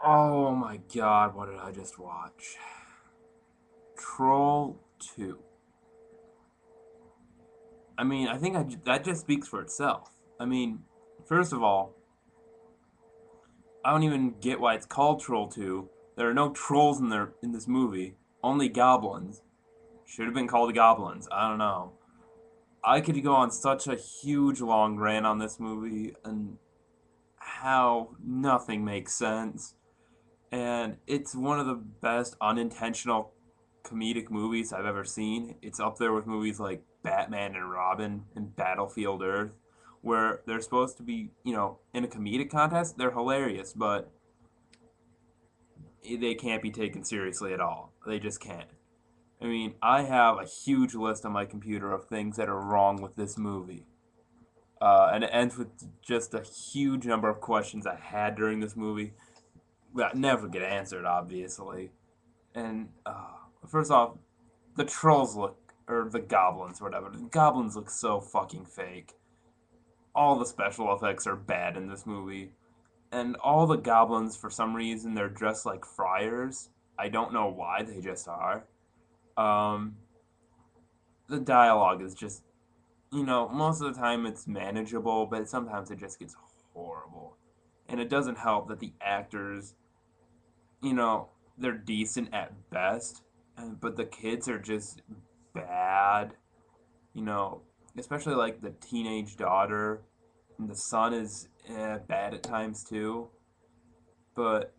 Oh my god, what did I just watch? Troll 2. I mean, I think that just speaks for itself. I mean, first of all, I don't even get why it's called Troll 2. There are no trolls in this movie, only goblins. Should have been called goblins. I don't know. I could go on such a huge long rant on this movie and how nothing makes sense. And it's one of the best unintentional comedic movies I've ever seen. It's up there with movies like Batman and Robin and Battlefield Earth, where they're supposed to be, in a comedic contest, they're hilarious, but they can't be taken seriously at all. They just can't. I mean, I have a huge list on my computer of things that are wrong with this movie. And it ends with just a huge number of questions I had during this movie that never get answered, obviously. And first off, the trolls look, or the goblins, or whatever. The goblins look so fucking fake. All the special effects are bad in this movie, and all the goblins, for some reason, they're dressed like friars. I don't know why, they just are. Um, the dialogue is just, most of the time it's manageable, but sometimes it just gets horrible. And it doesn't help that the actors, you know, they're decent at best, but the kids are just bad. You know, especially like the teenage daughter, and the son is bad at times too. But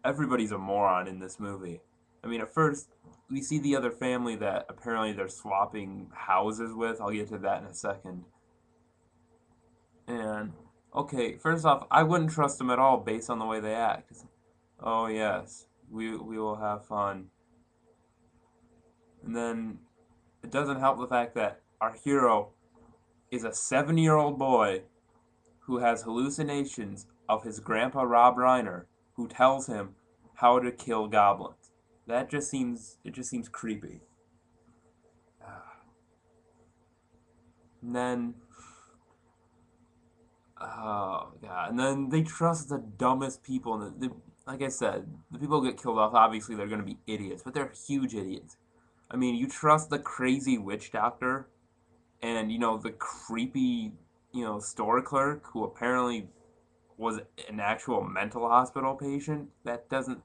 everybody's a moron in this movie. I mean, at first we see the other family that apparently they're swapping houses with. I'll get to that in a second. And okay, first off, I wouldn't trust them at all based on the way they act. Oh yes, we will have fun. And then it doesn't help the fact that our hero is a 7-year-old boy who has hallucinations of his grandpa Rob Reiner, who tells him how to kill goblins. It just seems creepy. And then oh god, and then they trust the dumbest people, and like I said, the people who get killed off. Obviously, they're going to be idiots, but they're huge idiots. I mean, you trust the crazy witch doctor, and the creepy, store clerk who apparently was an actual mental hospital patient. That doesn't.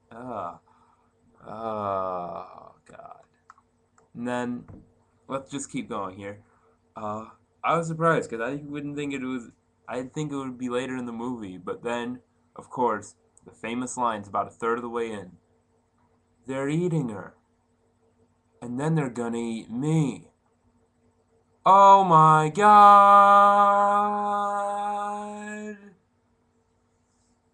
Oh god. And then let's just keep going here. Uh, I was surprised because I wouldn't think it was. I'd think it would be later in the movie, but then, of course, the famous lines about a third of the way in. They're eating her, and then they're gonna eat me. Oh my god!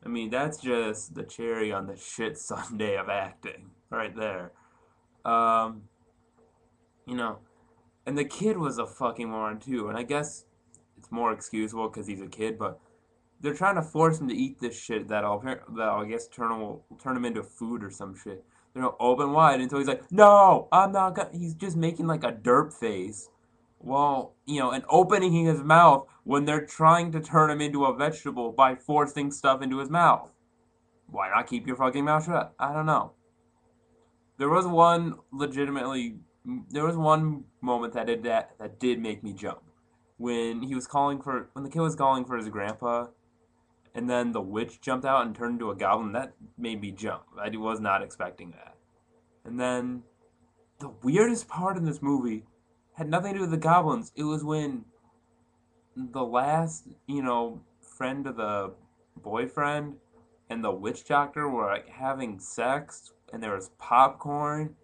I mean, that's just the cherry on the shit sundae of acting, right there. Um, you know, and the kid was a fucking moron too, and I guess it's more excusable because he's a kid, but they're trying to force him to eat this shit that I guess turn him into food or some shit. They're open wide until he's like, "No, I'm not gonna." He's just making like a derp face, well, and opening his mouth when they're trying to turn him into a vegetable by forcing stuff into his mouth. Why not keep your fucking mouth shut? I don't know. There was one legitimately. There was one moment that did make me jump when the kid was calling for his grandpa, and then the witch jumped out and turned into a goblin. That made me jump. I was not expecting that. And then the weirdest part in this movie had nothing to do with the goblins. It was when the last, friend of the boyfriend and the witch doctor were like having sex and there was popcorn.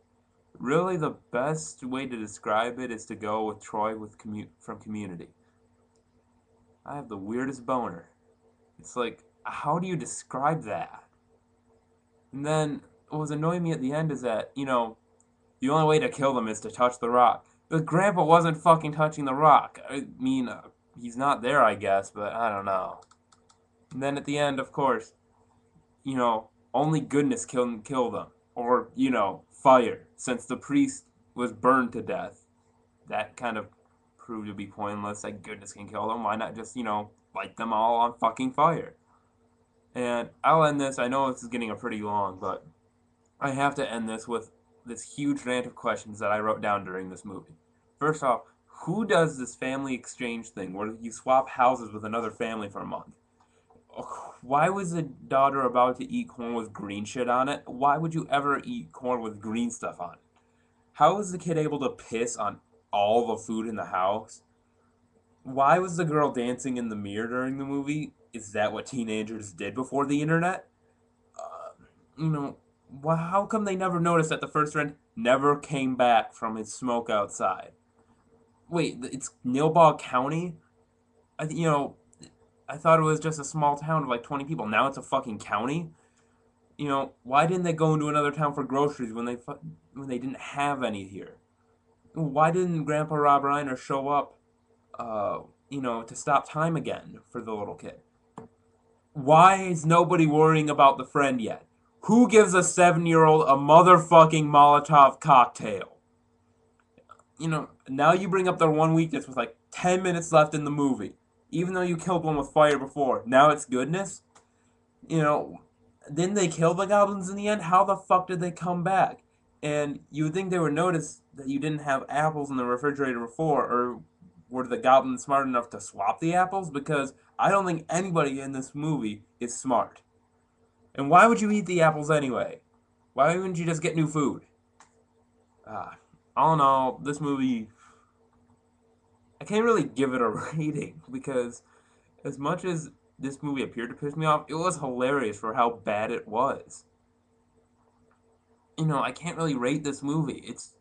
Really, the best way to describe it is to go with Troy from Community. I have the weirdest boner. It's like, how do you describe that? And then what was annoying me at the end is that, the only way to kill them is to touch the rock. The grandpa wasn't fucking touching the rock. I mean, he's not there, I guess, but I don't know. And then at the end, of course, only goodness can kill them. Or, fire, since the priest was burned to death. That kind of proved to be pointless. Like, goodness can kill them. Why not just, light them all on fucking fire? And I'll end this. I know this is getting a pretty long, but I have to end this with this huge rant of questions that I wrote down during this movie. First off, who does this family exchange thing where you swap houses with another family for a month? Why was the daughter about to eat corn with green shit on it? Why would you ever eat corn with green stuff on it? How was the kid able to piss on all the food in the house? Why was the girl dancing in the mirror during the movie? Is that what teenagers did before the internet? Uh, you know, how come they never noticed that the first friend never came back from his smoke outside? Wait, it's Nilbog County? You know, I thought it was just a small town of like 20 people. Now it's a fucking county. Why didn't they go into another town for groceries when they didn't have any here? Why didn't Grandpa Rob Reiner show up, uh, to stop time again for the little kid? Why is nobody worrying about the friend yet? Who gives a 7-year-old a motherfucking Molotov cocktail? Now you bring up their one weakness with like 10 minutes left in the movie. Even though you killed one with fire before, now it's goodness? You know, didn't they kill the goblins in the end? How the fuck did they come back? And you would think they would notice that you didn't have apples in the refrigerator before, or were the goblins smart enough to swap the apples? Because I don't think anybody in this movie is smart. And why would you eat the apples anyway? Why wouldn't you just get new food? All in all, this movie, I can't really give it a rating because as much as this movie appeared to piss me off, it was hilarious for how bad it was. I can't really rate this movie. It's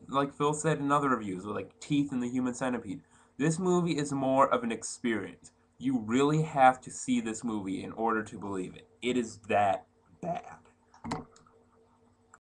like Phil said in other reviews, with like Teeth in the Human Centipede. This movie is more of an experience. You really have to see this movie in order to believe it. It is that bad.